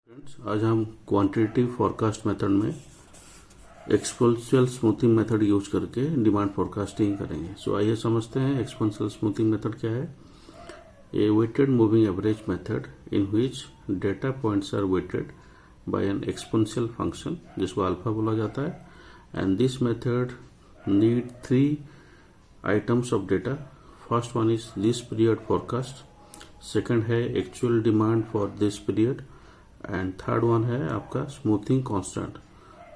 Friends, आज हम quantitative forecast method में एक्सपोनेंशियल स्मूथिंग मेथड यूज करके डिमांड फोरकास्टिंग करेंगे। सो आइए समझते हैं एक्सपोनेंशियल स्मूथिंग मेथड क्या है। A weighted moving average method in which data points are weighted by an exponential function जिसको अल्फा बोला जाता है, and this method need 3 items of data. First one is this period forecast, second है actual demand for this period, and third one है आपका smoothing constant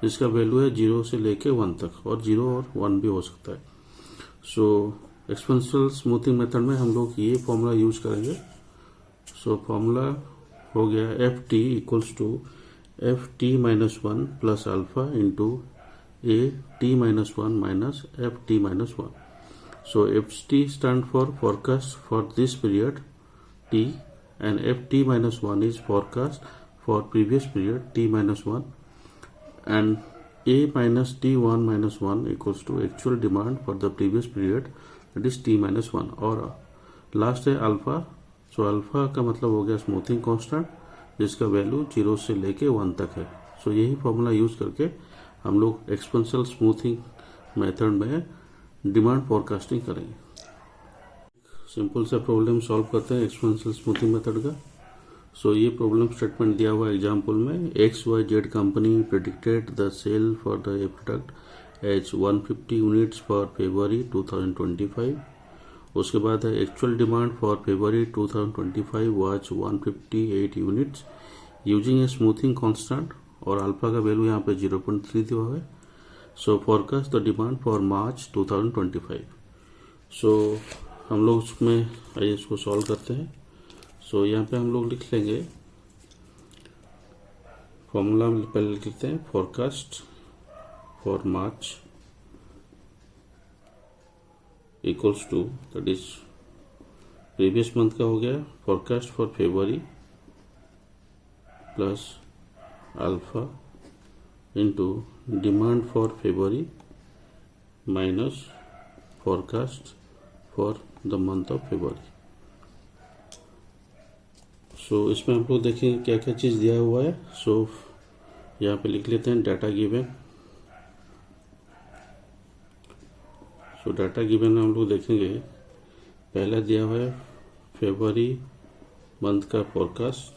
जिसका value है 0 से लेके 1 तक, और 0 और 1 भी हो सकता है। सो एक्सपोनेंशियल स्मूथिंग मेथड में हम लोग ये फॉर्मूला यूज करेंगे। सो फॉर्मूला हो गया F T equals to F T minus 1 plus alpha into A T minus 1 minus F T minus 1। So F T stand for forecast for this period T, and ft minus 1 is forecast for previous period t minus 1, and a minus t1 minus 1 equals to actual demand for the previous period, that is t minus 1, और last है alpha. So alpha का मतलब हो गया smoothing constant जिसका value 0 से लेके 1 तक है। सो यही फॉर्मूला यूज करके हम लोग एक्सपोनेंशियल स्मूथिंग मेथड में डिमांड फोरकास्टिंग करेंगे। सिंपल सा प्रॉब्लम सॉल्व करते हैं एक्सपोनेंशियल स्मूथिंग मेथड का। सो ये प्रॉब्लम स्टेटमेंट दिया हुआ है एग्जाम्पल में। XYZ company predicted the sale for the a product as 150 units for February 2025। उसके बाद है actual demand for February 2025 was 158 units using a smoothing constant, और अल्फा का वैल्यू यहाँ पे 0.3 दिया हुआ है। So forecast the demand for March 2025। So हम लोग उसमें आइए इसको सॉल्व करते हैं। सो यहाँ पे हम लोग लिख लेंगे फॉर्मूला, पहले लिख लेते हैं forecast for March equals to, that is previous month का हो गया, forecast for February plus alpha into demand for February minus forecast for the month of February. So इसमें हम लोग देखेंगे क्या क्या चीज़ दिया हुआ है। सो यहाँ पे लिख लेते हैं डाटा गिवन। सो डाटा गिवन में हम लोग देखेंगे पहला दिया हुआ है फरवरी मंथ का फोरकास्ट,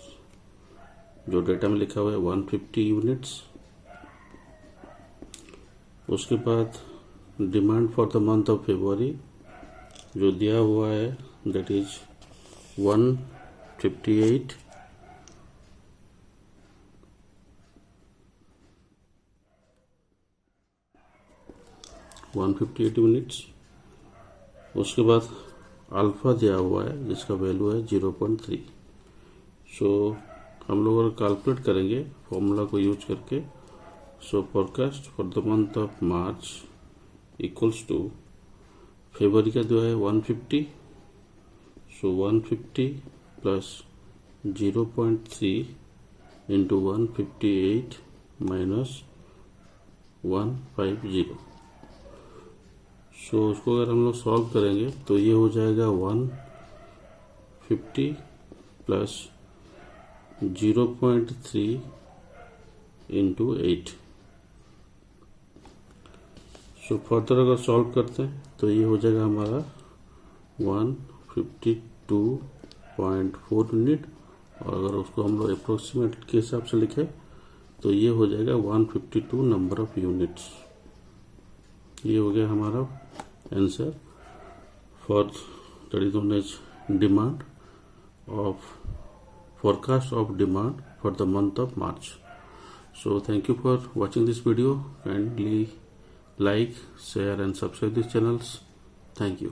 जो डाटा में लिखा हुआ है 150 यूनिट्स। उसके बाद demand for the month of फरवरी जो दिया हुआ है दैट इज 158 यूनिट्स। उसके बाद अल्फा दिया हुआ है जिसका वैल्यू है 0.3। सो हम लोग अगर कैलकुलेट करेंगे फॉर्मूला को यूज करके, so forecast for the month of March equals to February का जो है 150, so 150 plus 0.3 into 158 minus 150। So उसको अगर हम लोग सॉल्व करेंगे तो ये हो जाएगा 150 प्लस 0.3 इंटू 8। सो फर्दर अगर सॉल्व करते हैं तो ये हो जाएगा हमारा 152.4 यूनिट, और अगर उसको हम लोग अप्रोक्सीमेट के हिसाब से लिखें तो ये हो जाएगा 152 नंबर ऑफ यूनिट्स। ये हो गया हमारा answer for that is known as demand of forecast of demand for the month of March. So thank you for watching this video. Kindly like, share and subscribe these channels. Thank you.